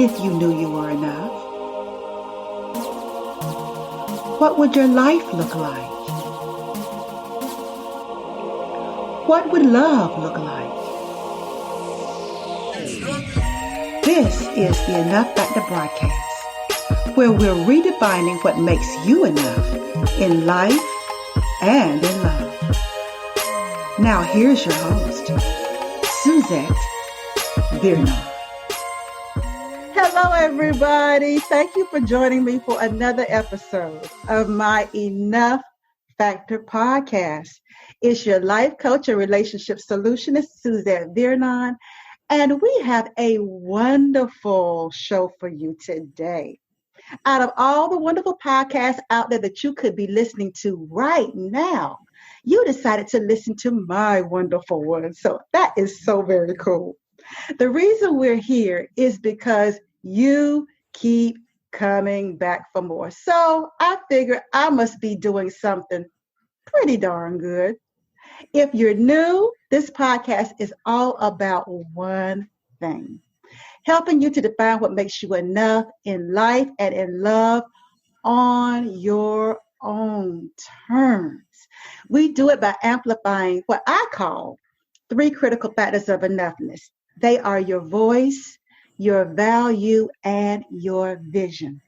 if you knew you were enough? What would your life look like? What would love look like? This is the Enough Factor broadcast, where we're redefining what makes you enough in life and in love. Now here's your host, Suzette Birnall. Hello, everybody. Thank you for joining me for another episode of my Enough Factor podcast. It's your life coach and relationship solutionist, Suzette Birnall, and we have a wonderful show for you today. Out of all the wonderful podcasts out there that you could be listening to right now, you decided to listen to my wonderful one. So that is so very cool. The reason we're here is because you keep coming back for more. So I figure I must be doing something pretty darn good. If you're new, this podcast is all about one thing: helping you to define what makes you enough in life and in love on your own terms. We do it by amplifying what I call 3 critical factors of enoughness. They are your voice, your value, and your vision.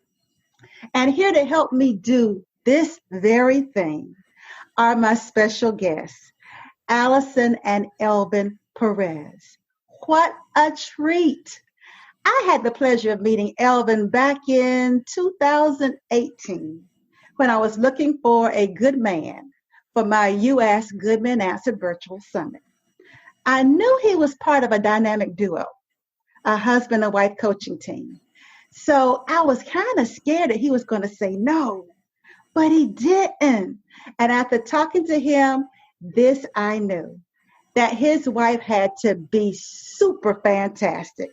And here to help me do this very thing are my special guests, Allison and Elvin Perez. What a treat! I had the pleasure of meeting Elvin back in 2018 when I was looking for a good man for my U.S. Good Men Answered Virtual Summit. I knew he was part of a dynamic duo, a husband and wife coaching team. So I was kind of scared that he was going to say no, but he didn't. And after talking to him, this I knew, that his wife had to be super fantastic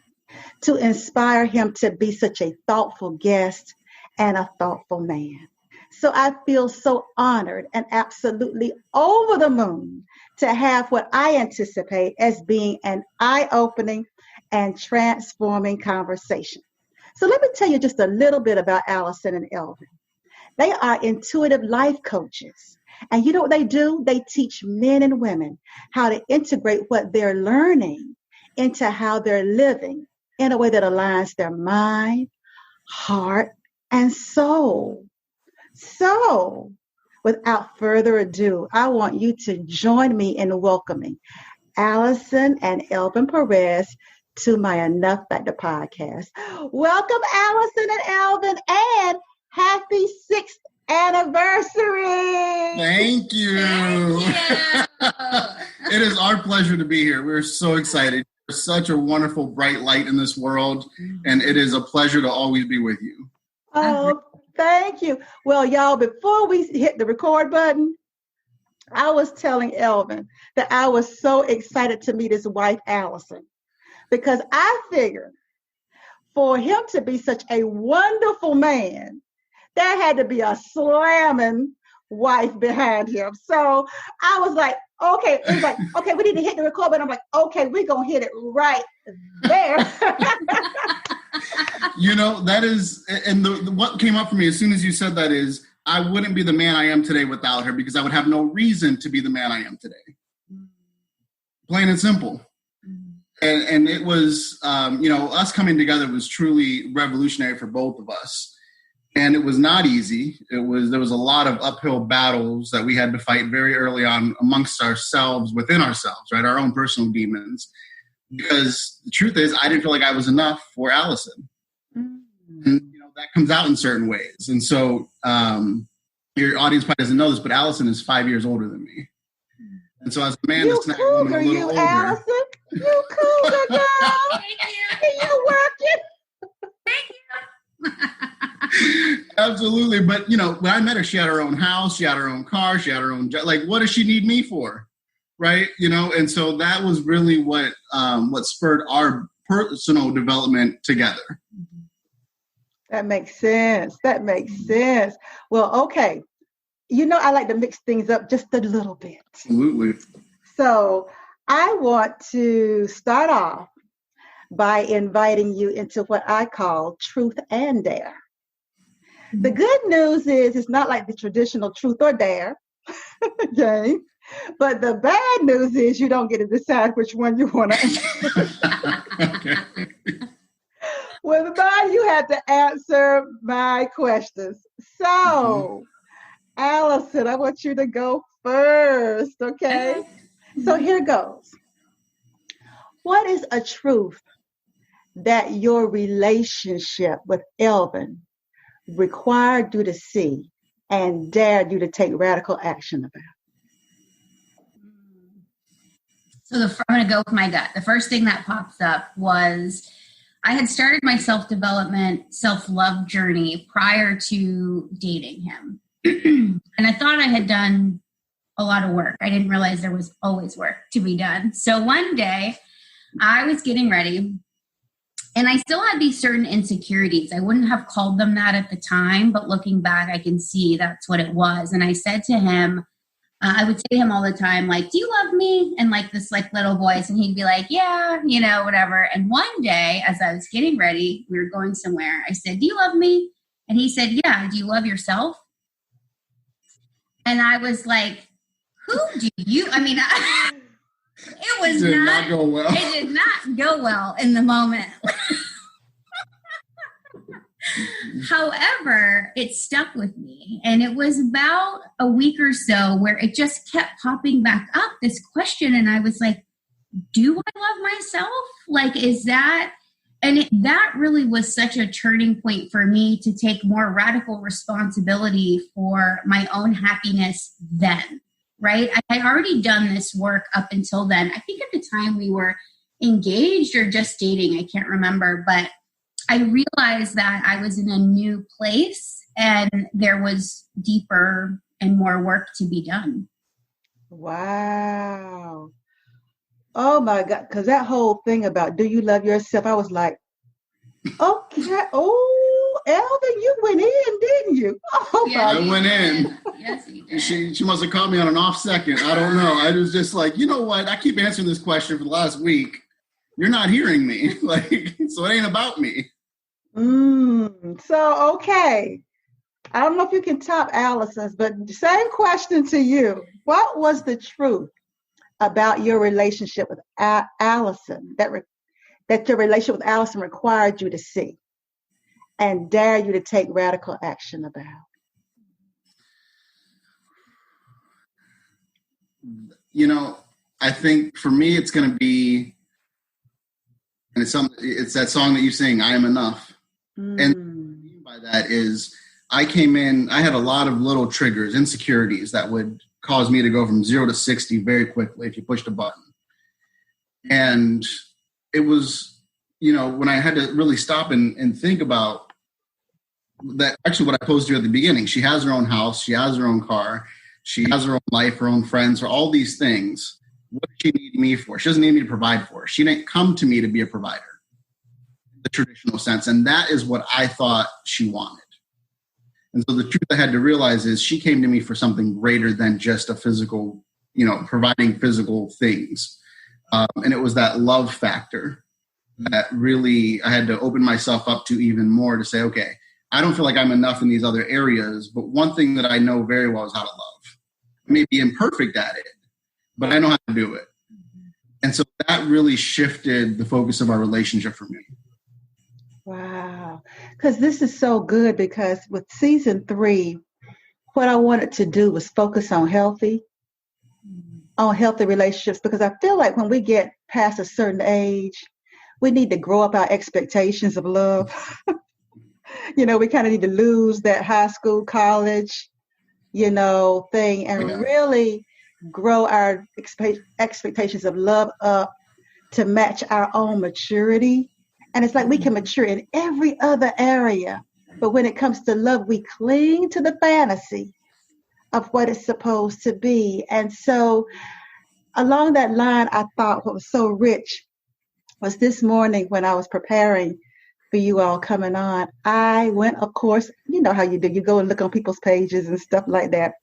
to inspire him to be such a thoughtful guest and a thoughtful man. So I feel so honored and absolutely over the moon to have what I anticipate as being an eye-opening and transforming conversation. So let me tell you just a little bit about Allison and Elvin. They are intuitive life coaches. And you know what they do? They teach men and women how to integrate what they're learning into how they're living in a way that aligns their mind, heart, and soul. So, without further ado, I want you to join me in welcoming Allison and Elvin Perez to my Enough Factor podcast. Welcome, Allison and Elvin, and happy 6th anniversary. Thank you. It is our pleasure to be here. We're so excited. You're such a wonderful, bright light in this world, and it is a pleasure to always be with you. Oh, thank you. Well, y'all, before we hit the record button, I was telling Elvin that I was so excited to meet his wife, Allison, because I figured for him to be such a wonderful man, there had to be a slamming wife behind him. So I was like, okay, it was like, okay, we need to hit the record button. I'm like, okay, we're going to hit it right there. You know, that is, and what came up for me as soon as you said that is, I wouldn't be the man I am today without her, because I would have no reason to be the man I am today. Plain and simple. And it was, us coming together was truly revolutionary for both of us. And it was not easy. There was a lot of uphill battles that we had to fight very early on amongst ourselves, within ourselves, right? Our own personal demons. Because the truth is, I didn't feel like I was enough for Allison. And, that comes out in certain ways. And so your audience probably doesn't know this, but Allison is 5 years older than me. And so as a man that's not a little older. Allison. You cougar, girl. You working? Thank you. Absolutely. But, when I met her, she had her own house, she had her own car, she had her own job. Like, what does she need me for? Right. And so that was really what spurred our personal development together. That makes sense. Well, okay. I like to mix things up just a little bit. Absolutely. So I want to start off by inviting you into what I call truth and dare. The good news is it's not like the traditional truth or dare game, but the bad news is you don't get to decide which one you want to answer. With mine, you had to answer my questions. So, Allison, I want you to go first, okay? So here goes. What is a truth that your relationship with Elvin required you to see and dared you to take radical action about? So I'm going to go with my gut. The first thing that pops up was I had started my self-development, self-love journey prior to dating him. And I thought I had done a lot of work. I didn't realize there was always work to be done. So one day I was getting ready and I still had these certain insecurities. I wouldn't have called them that at the time, but looking back, I can see that's what it was. And I said to him, I would say to him all the time, like, do you love me? And like this like little voice. And he'd be like, yeah, you know, whatever. And one day as I was getting ready, we were going somewhere. I said, do you love me? And he said, yeah. Do you love yourself? And I was like, who do you, I mean, it was not go well. It did not go well in the moment. However, it stuck with me. And it was about a week or so where it just kept popping back up, this question. And I was like, do I love myself? Like, is that, and that really was such a turning point for me to take more radical responsibility for my own happiness then, right? I had already done this work up until then. I think at the time we were engaged or just dating, I can't remember, but I realized that I was in a new place and there was deeper and more work to be done. Wow. Oh my God. Because that whole thing about do you love yourself? I was like, okay. Oh, Elvin, you went in, didn't you? Oh, yeah, I went in. Yes, he did. She must have caught me on an off second. I don't know. I was just like, you know what? I keep answering this question for the last week. You're not hearing me. Like, so it ain't about me. So, okay. I don't know if you can top Allison's, but same question to you. What was the truth about your relationship with Allison that your relationship with Allison required you to see and dare you to take radical action about? You know, I think for me it's going to be, and it's that song that you sing, I Am Enough. And what I mean by that is I came in, I had a lot of little triggers, insecurities that would cause me to go from 0 to 60 very quickly if you pushed a button. And it was, you know, when I had to really stop and think about that, actually what I posed to you at the beginning, she has her own house, she has her own car, she has her own life, her own friends, or all these things. What does she need me for? She doesn't need me to provide for her. She didn't come to me to be a provider in the traditional sense. And that is what I thought she wanted. And so the truth I had to realize is she came to me for something greater than just a physical, you know, providing physical things. And it was that love factor that really I had to open myself up to even more to say, okay, I don't feel like I'm enough in these other areas, but one thing that I know very well is how to love. I may be imperfect at it, but I know how to do it. And so that really shifted the focus of our relationship for me. Wow. Because this is so good, because with season 3, what I wanted to do was focus on healthy relationships, because I feel like when we get past a certain age, we need to grow up our expectations of love. You know, we kind of need to lose that high school, college, you know, thing and really grow our expectations of love up to match our own maturity. And it's like we can mature in every other area. But when it comes to love, we cling to the fantasy of what it's supposed to be. And so along that line, I thought what was so rich was this morning when I was preparing for you all coming on, I went, of course, you know how you do. You go and look on people's pages and stuff like that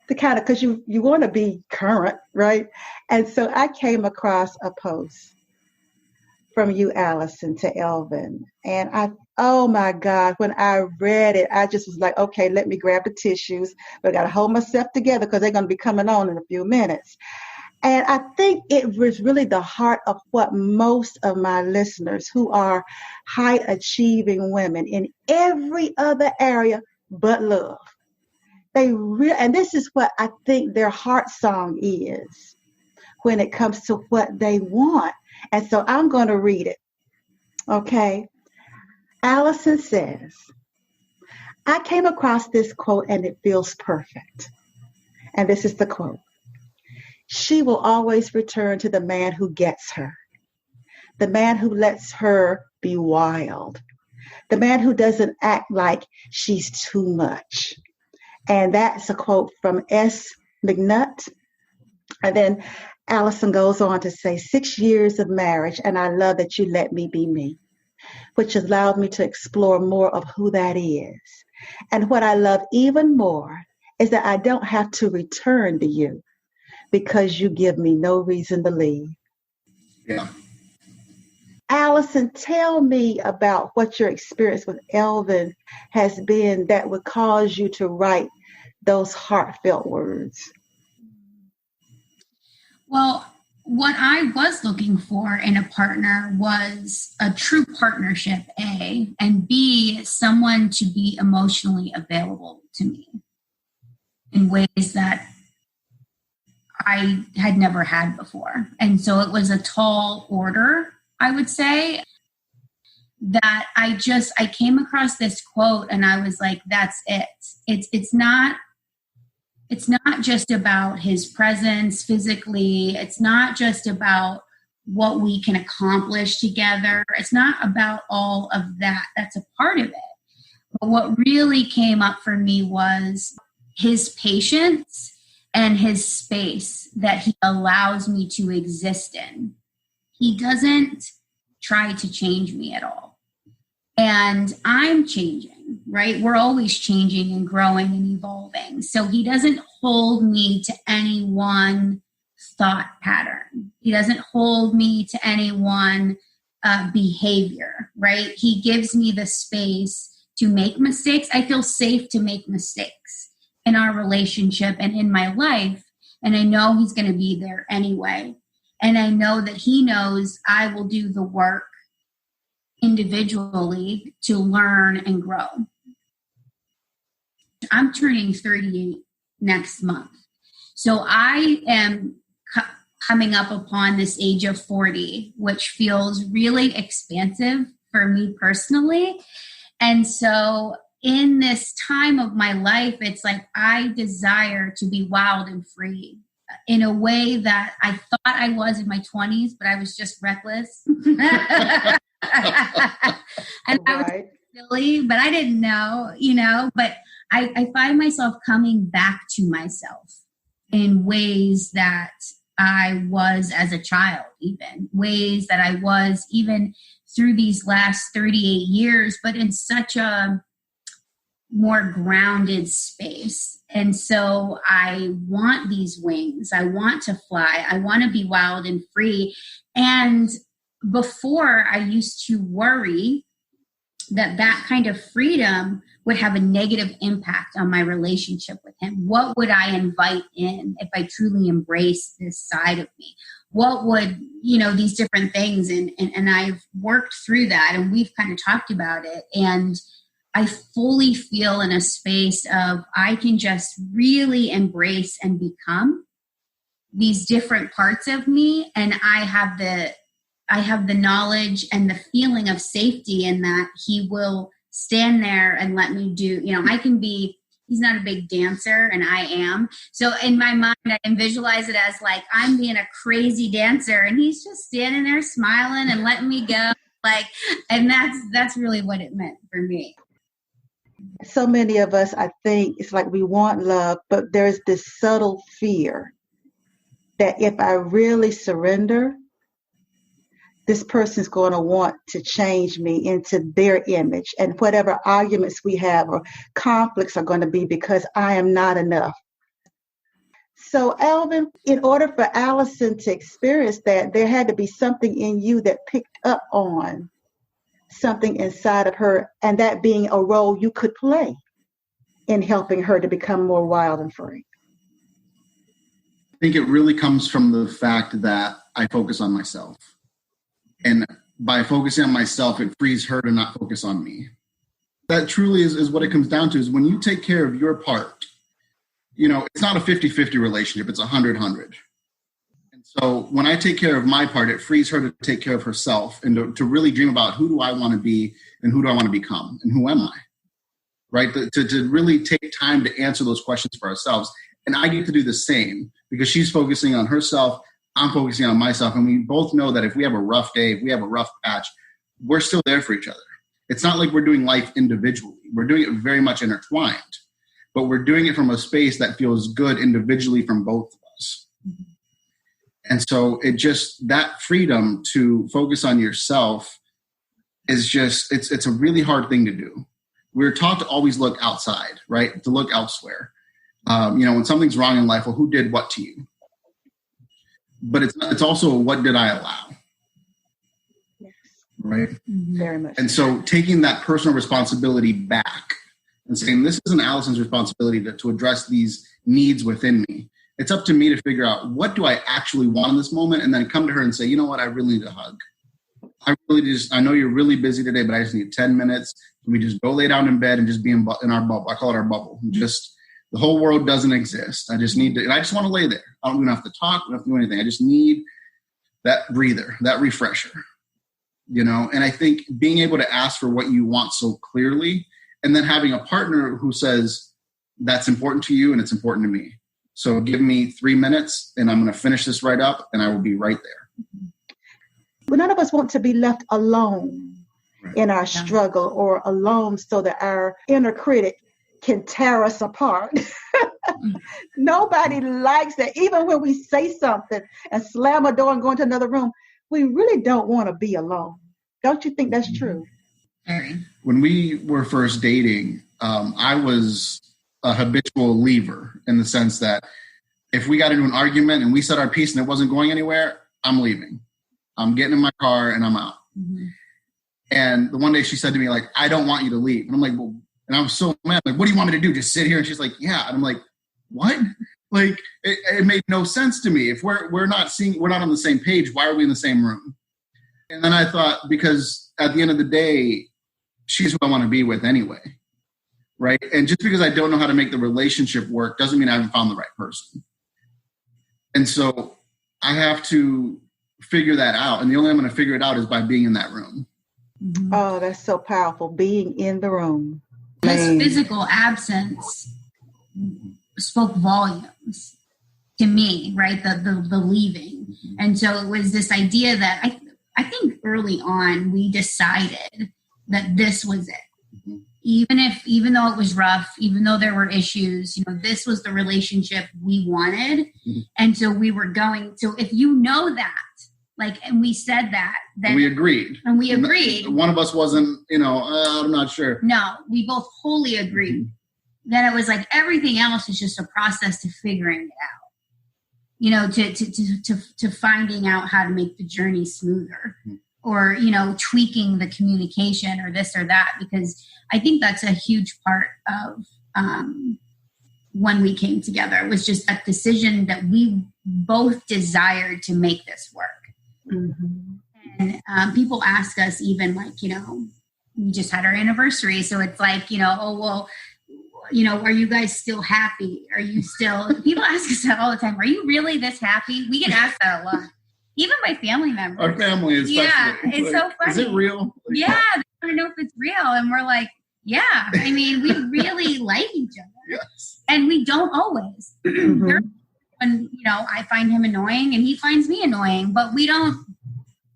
to kind of, because you want to be current, right? And so I came across a post from you, Allison, to Elvin. And oh my God, when I read it, I just was like, okay, let me grab the tissues, but I got to hold myself together because they're going to be coming on in a few minutes. And I think it was really the heart of what most of my listeners who are high achieving women in every other area but love. And this is what I think their heart song is when it comes to what they want. And so I'm going to read it. Okay. Allison says, I came across this quote and it feels perfect. And this is the quote. She will always return to the man who gets her, the man who lets her be wild, the man who doesn't act like she's too much. And that's a quote from S. McNutt. And then Allison goes on to say, 6 years of marriage, and I love that you let me be me, which allowed me to explore more of who that is. And what I love even more is that I don't have to return to you because you give me no reason to leave. Yeah. Allison, tell me about what your experience with Elvin has been that would cause you to write those heartfelt words. Well, what I was looking for in a partner was a true partnership, A, and B, someone to be emotionally available to me in ways that I had never had before. And so it was a tall order, I would say, that I came across this quote and I was like, that's it. It's not just about his presence physically. It's not just about what we can accomplish together. It's not about all of that. That's a part of it. But what really came up for me was his patience and his space that he allows me to exist in. He doesn't try to change me at all. And I'm changing, right? We're always changing and growing and evolving. So he doesn't hold me to any one thought pattern. He doesn't hold me to any one behavior, right? He gives me the space to make mistakes. I feel safe to make mistakes in our relationship and in my life. And I know he's going to be there anyway. And I know that he knows I will do the work individually to learn and grow. I'm turning 38 next month. So I am coming up upon this age of 40, which feels really expansive for me personally. And so in this time of my life, it's like I desire to be wild and free in a way that I thought I was in my 20s, but I was just reckless. And I was silly, but I didn't know, but I find myself coming back to myself in ways that I was as a child, even ways that I was even through these last 38 years, but in such a more grounded space. And so I want these wings. I want to fly. I want to be wild and free. And before, I used to worry that kind of freedom would have a negative impact on my relationship with him. What would I invite in if I truly embrace this side of me? What would, these different things. And I've worked through that and we've kind of talked about it. And I fully feel in a space of I can just really embrace and become these different parts of me. And I have the knowledge and the feeling of safety in that he will stand there and let me do, he's not a big dancer and I am. So in my mind, I can visualize it as like, I'm being a crazy dancer and he's just standing there smiling and letting me go. And that's really what it meant for me. So many of us, I think it's like we want love, but there's this subtle fear that if I really surrender, this person's going to want to change me into their image. And whatever arguments we have or conflicts are going to be because I am not enough. So, Elvin, in order for Allison to experience that, there had to be something in you that picked up on something inside of her, and that being a role you could play in helping her to become more wild and free. I think it really comes from the fact that I focus on myself. And by focusing on myself, it frees her to not focus on me. That truly is what it comes down to, is when you take care of your part, it's not a 50-50 relationship, it's 100-100. And so when I take care of my part, it frees her to take care of herself and to really dream about who do I want to be and who do I want to become and who am I, right? To really take time to answer those questions for ourselves. And I get to do the same because she's focusing on herself, I'm focusing on myself. And we both know that if we have a rough day, if we have a rough patch, we're still there for each other. It's not like we're doing life individually. We're doing it very much intertwined. But we're doing it from a space that feels good individually from both of us. And so that freedom to focus on yourself is it's a really hard thing to do. We're taught to always look outside, right? To look elsewhere. When something's wrong in life, well, who did what to you? But it's also, what did I allow? Yes. Right? Very much. And so taking that personal responsibility back and saying, this isn't Allison's responsibility to address these needs within me. It's up to me to figure out, what do I actually want in this moment? And then come to her and say, you know what? I really need a hug. I know you're really busy today, but I just need 10 minutes. Can we just go lay down in bed and just be in our bubble? I call it our bubble. The whole world doesn't exist. I just want to lay there. I don't even have to talk. I don't have to do anything. I just need that breather, that refresher, And I think being able to ask for what you want so clearly, and then having a partner who says, that's important to you and it's important to me. So give me 3 minutes and I'm going to finish this right up and I will be right there. But none of us want to be left alone in our struggle, or alone so that our inner critic can tear us apart. Nobody likes that. Even when we say something and slam a door and go into another room, we really don't want to be alone. Don't you think that's true? When we were first dating, I was a habitual leaver, in the sense that if we got into an argument and we said our piece and it wasn't going anywhere, I'm leaving. I'm getting in my car and I'm out. Mm-hmm. And the one day she said to me, like, I don't want you to leave. And I'm like, well, and I was so mad. Like, what do you want me to do? Just sit here? And she's like, yeah. And I'm like, what? Like, it made no sense to me. If we're not on the same page, why are we in the same room? And then I thought, because at the end of the day, she's who I want to be with anyway. Right. And just because I don't know how to make the relationship work doesn't mean I haven't found the right person. And so I have to figure that out. And the only way I'm going to figure it out is by being in that room. Oh, that's so powerful. Being in the room. His physical absence spoke volumes to me, right? The leaving. And so it was this idea that I think early on we decided that this was it. Even though it was rough, even though there were issues, this was the relationship we wanted. And so we were going. So if you know that, and we said that, then we agreed. And we agreed. One of us wasn't, I'm not sure. No, we both wholly agreed. Then it was like everything else is just a process to figuring it out. To finding out how to make the journey smoother. Or, tweaking the communication or this or that, because I think that's a huge part of when we came together. It was just a decision that we both desired to make this work. Mm-hmm. And people ask us even we just had our anniversary. So it's like, oh, well, are you guys still happy? Are you still, people ask us that all the time. Are you really this happy? We get asked that a lot. Even by family members. Our family is it's so funny. Is it real? Yeah, they want to know if it's real. And we're like, yeah. I mean, we really like each other. Yes. And we don't always. When, I find him annoying and he finds me annoying, but we don't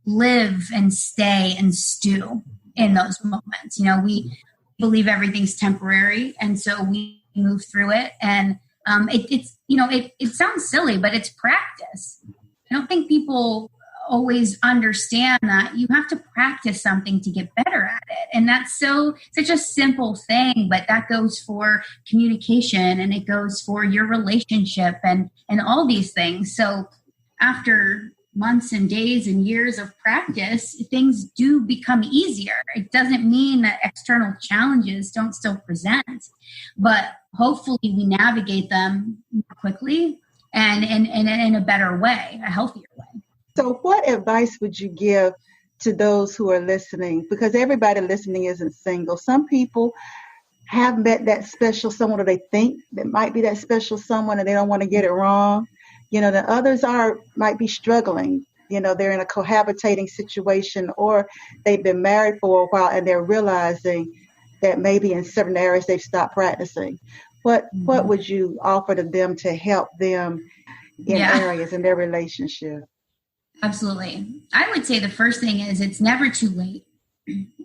live and stay and stew in those moments. We believe everything's temporary. And so we move through it. And it sounds silly, but it's practice. I don't think people always understand that you have to practice something to get better at it. And that's such a simple thing, but that goes for communication, and it goes for your relationship and all these things. So after months and days and years of practice, things do become easier. It doesn't mean that external challenges don't still present, but hopefully we navigate them more quickly and in a better way, a healthier way. So what advice would you give to those who are listening? Because everybody listening isn't single. Some people have met that special someone, or they think that might be that special someone, and they don't want to get it wrong. The others might be struggling. They're in a cohabitating situation, or they've been married for a while and they're realizing that maybe in certain areas they've stopped practicing. What would you offer to them to help them in areas in their relationship? Absolutely. I would say the first thing is it's never too late.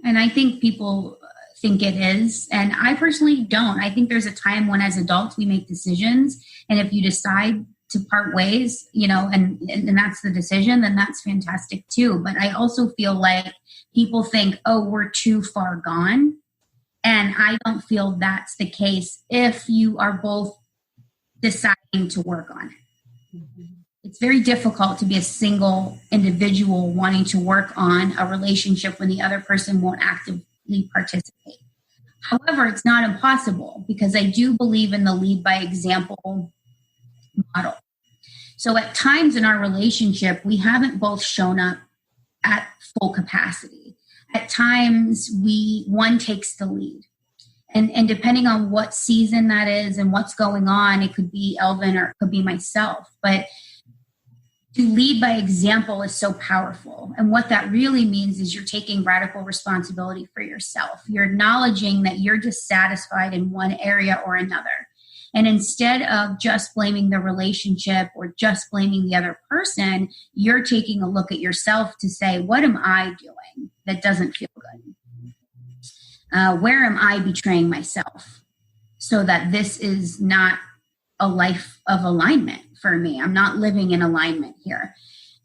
And I think people think it is. And I personally don't. I think there's a time when as adults we make decisions. And if you decide to part ways, and that's the decision, then that's fantastic too. But I also feel like people think, oh, we're too far gone. And I don't feel that's the case if you are both deciding to work on it. Mm-hmm. It's very difficult to be a single individual wanting to work on a relationship when the other person won't actively participate. However, it's not impossible, because I do believe in the lead by example model. So at times in our relationship, we haven't both shown up at full capacity. At times, one takes the lead. And depending on what season that is and what's going on, it could be Elvin or it could be myself. But to lead by example is so powerful. And what that really means is you're taking radical responsibility for yourself. You're acknowledging that you're dissatisfied in one area or another. And instead of just blaming the relationship or just blaming the other person, you're taking a look at yourself to say, what am I doing that doesn't feel good? Where am I betraying myself so that this is not a life of alignment for me? I'm not living in alignment here.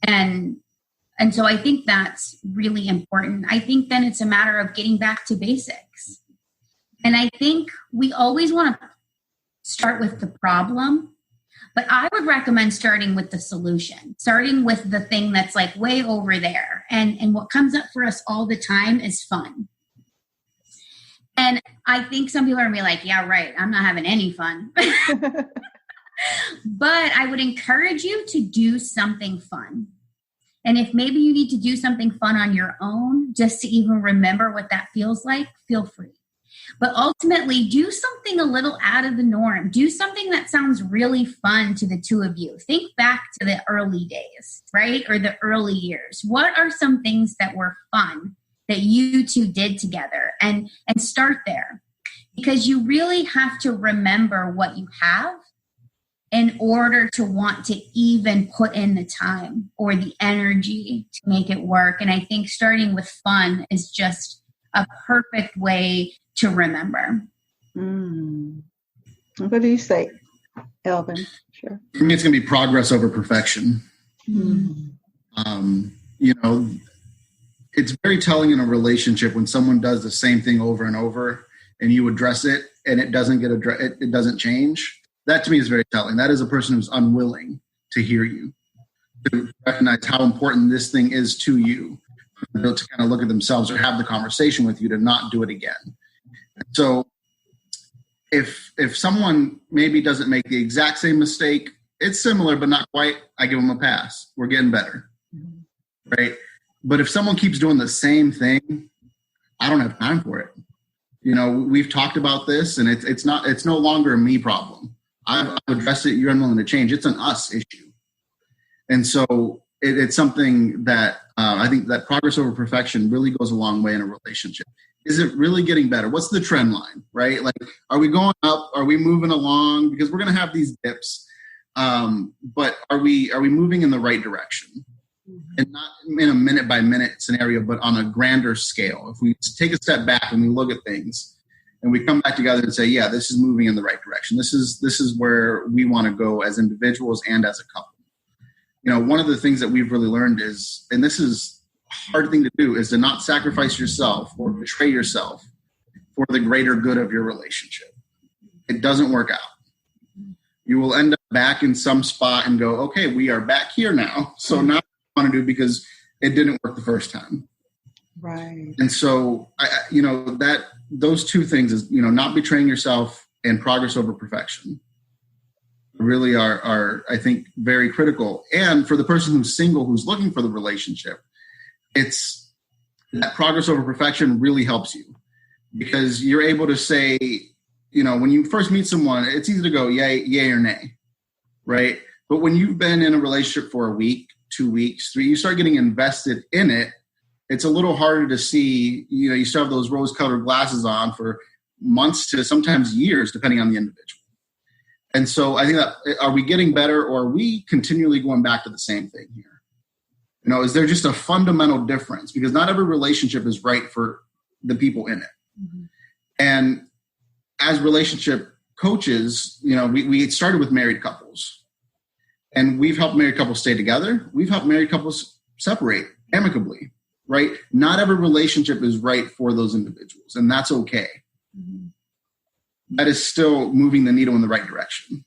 And so I think that's really important. I think then it's a matter of getting back to basics. And I think we always want to start with the problem, but I would recommend starting with the solution, starting with the thing that's like way over there. And what comes up for us all the time is fun. And I think some people are going to be like, yeah, right, I'm not having any fun. But I would encourage you to do something fun. And if maybe you need to do something fun on your own, just to even remember what that feels like, feel free. But ultimately, do something a little out of the norm. Do something that sounds really fun to the two of you. Think back to the early days, right? Or the early years. What are some things that were fun that you two did together? And start there. Because you really have to remember what you have in order to want to even put in the time or the energy to make it work. And I think starting with fun is just a perfect way to remember. What do you say, Elvin? Sure. For me, it's going to be progress over perfection. It's very telling in a relationship when someone does the same thing over and over and you address it and it doesn't get it doesn't change. That to me is very telling. That is a person who's unwilling to hear you, to recognize how important this thing is to you, to kind of look at themselves or have the conversation with you to not do it again. So if someone maybe doesn't make the exact same mistake, it's similar but not quite, I give them a pass. We're getting better, right? But if someone keeps doing the same thing, I don't have time for it. We've talked about this, and it's no longer a me problem. I've addressed it. You're unwilling to change. It's an us issue. And so it's something that I think that progress over perfection really goes a long way in a relationship. Is it really getting better? What's the trend line, right? Like, are we going up? Are we moving along? Because we're going to have these dips. But are we moving in the right direction? And not in a minute by minute scenario, but on a grander scale. If we take a step back and we look at things and we come back together and say, yeah, this is moving in the right direction. This is where we want to go as individuals and as a couple. one of the things that we've really learned is, and this is a hard thing to do, is to not sacrifice yourself or betray yourself for the greater good of your relationship. It doesn't work out. You will end up back in some spot and go, okay, we are back here now. So now what I want to do because it didn't work the first time. Right. And so, those two things is, not betraying yourself and progress over perfection really are, I think, very critical. And for the person who's single, who's looking for the relationship, it's that progress over perfection really helps you because you're able to say, when you first meet someone, it's easy to go yay or nay, right? But when you've been in a relationship for a week, 2 weeks, 3, you start getting invested in it. It's a little harder to see, you still have those rose-colored glasses on for months to sometimes years, depending on the individual. And so I think that, are we getting better or are we continually going back to the same thing here? Is there just a fundamental difference? Because not every relationship is right for the people in it. Mm-hmm. And as relationship coaches, we started with married couples. And we've helped married couples stay together. We've helped married couples separate amicably, right? Not every relationship is right for those individuals, and that's okay. Mm-hmm. That is still moving the needle in the right direction.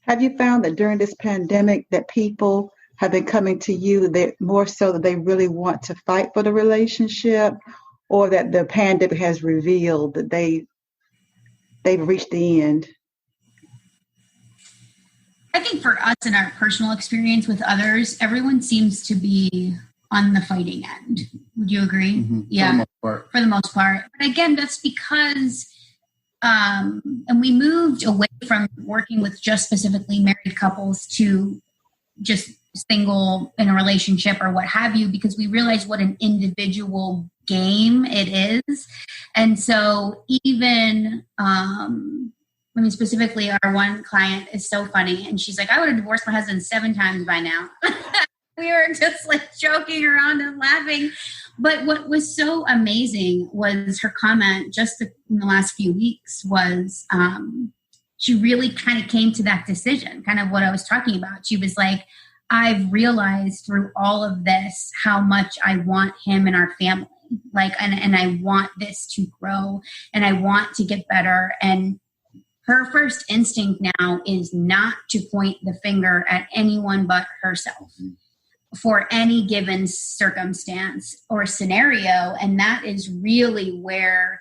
Have you found that during this pandemic that people have been coming to you that more so that they really want to fight for the relationship, or that the pandemic has revealed that they've reached the end? I think for us in our personal experience with others, everyone seems to be on the fighting end. Would you agree? Mm-hmm. Yeah, for the most part. But again, that's because, and we moved away from working with just specifically married couples to just single in a relationship or what have you, because we realized what an individual game it is. And so even, specifically our one client is so funny, and she's like, I would have divorced my husband 7 times by now. We were just joking around and laughing. But what was so amazing was her comment just in the last few weeks was she really kind of came to that decision, kind of what I was talking about. She was like, I've realized through all of this how much I want him in our family. And I want this to grow and I want to get better. And her first instinct now is not to point the finger at anyone but herself for any given circumstance or scenario. And that is really where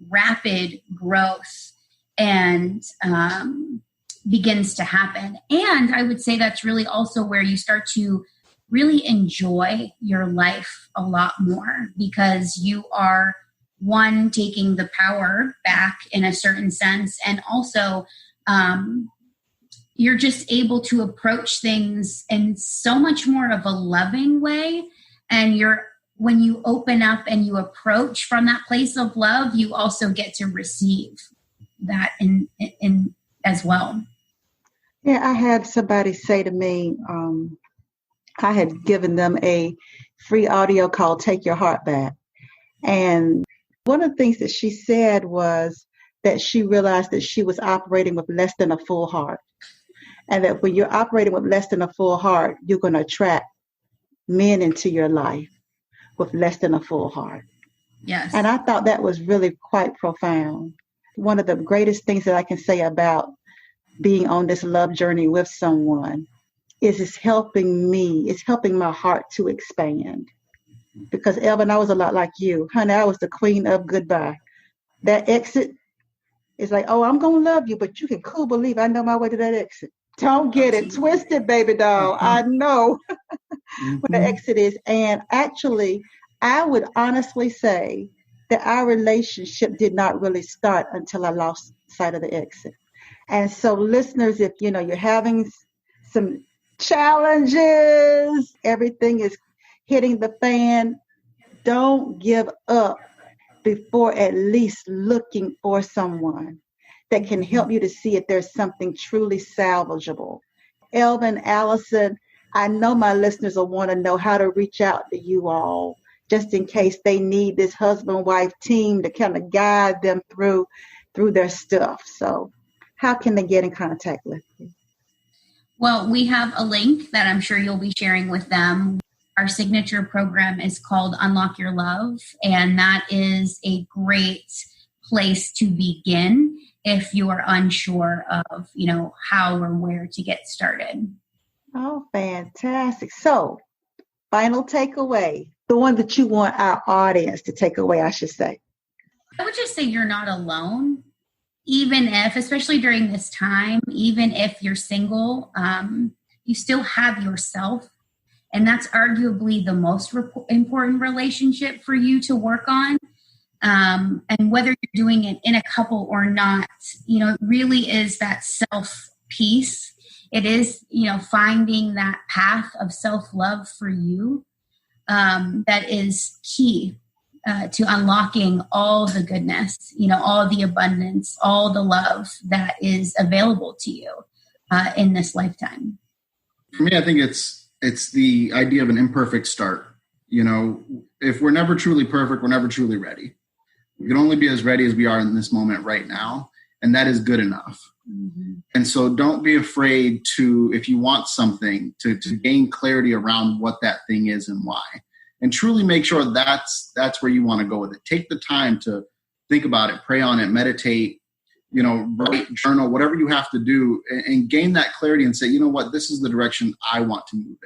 rapid growth and begins to happen. And I would say that's really also where you start to really enjoy your life a lot more, because you are, one, taking the power back in a certain sense, and also you're just able to approach things in so much more of a loving way. And when you open up and you approach from that place of love, you also get to receive that in as well. Yeah, I had somebody say to me, I had given them a free audio called Take Your Heart Back. And one of the things that she said was that she realized that she was operating with less than a full heart. And that when you're operating with less than a full heart, you're going to attract men into your life with less than a full heart. Yes. And I thought that was really quite profound. One of the greatest things that I can say about being on this love journey with someone is it's helping my heart to expand. Because Elvin, I was a lot like you. Honey, I was the queen of goodbye. That exit is like, oh, I'm going to love you, but you can cool believe I know my way to that exit. Don't get it twisted, baby doll. I know what the exit is. And actually, I would honestly say that our relationship did not really start until I lost sight of the exit. And so listeners, if you're having some challenges, everything is hitting the fan, don't give up before at least looking for someone that can help you to see if there's something truly salvageable. Elvin, Allison, I know my listeners will want to know how to reach out to you all, just in case they need this husband-wife team to kind of guide them through their stuff. So how can they get in contact with you? Well, we have a link that I'm sure you'll be sharing with them. Our signature program is called Unlock Your Love, and that is a great place to begin if you are unsure of, how or where to get started. Oh, fantastic. So, final takeaway, the one that you want our audience to take away, I should say. I would just say you're not alone. Even if, especially during this time, even if you're single, you still have yourself. And that's arguably the most important relationship for you to work on. And whether you're doing it in a couple or not, it really is that self-peace. It is, finding that path of self-love for you that is key to unlocking all the goodness, all the abundance, all the love that is available to you in this lifetime. For me, I think it's the idea of an imperfect start. If we're never truly perfect, we're never truly ready. We can only be as ready as we are in this moment right now, and that is good enough. Mm-hmm. And so don't be afraid to, if you want something, to gain clarity around what that thing is and why. And truly make sure that's where you want to go with it. Take the time to think about it, pray on it, meditate, write, journal, whatever you have to do, and gain that clarity and say, you know what, this is the direction I want to move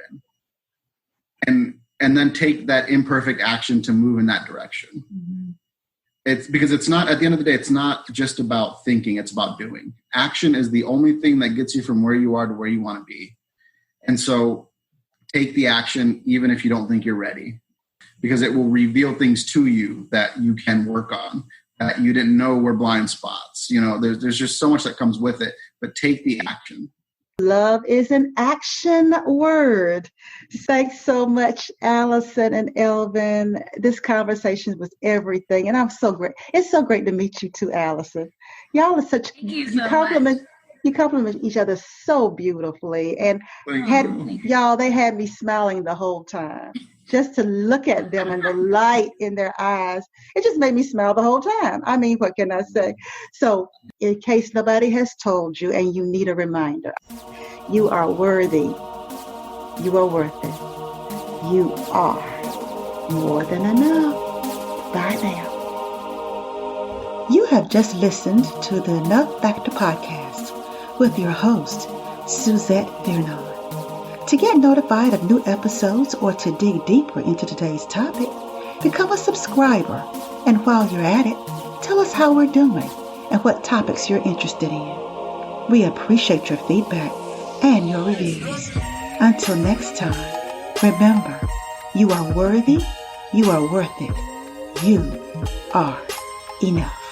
in. And then take that imperfect action to move in that direction. Mm-hmm. It's because it's not, at the end of the day, it's not just about thinking, it's about doing. Action is the only thing that gets you from where you are to where you want to be. And so take the action, even if you don't think you're ready, because it will reveal things to you that you can work on, that you didn't know were blind spots. There's just so much that comes with it, but take the action. Love is an action word. Thanks so much, Allison and Elvin. This conversation was everything, and I'm so great. It's so great to meet you too, Allison. Y'all are such, you compliment each other so beautifully, and they had me smiling the whole time. Just to look at them and the light in their eyes, it just made me smile the whole time. I mean, what can I say? So, in case nobody has told you and you need a reminder, you are worthy. You are worth it. You are more than enough. Bye now. You have just listened to the Enough Factor podcast with your host, Suzette Vernon. To get notified of new episodes or to dig deeper into today's topic, become a subscriber. And while you're at it, tell us how we're doing and what topics you're interested in. We appreciate your feedback and your reviews. Until next time, remember, you are worthy, you are worth it, you are enough.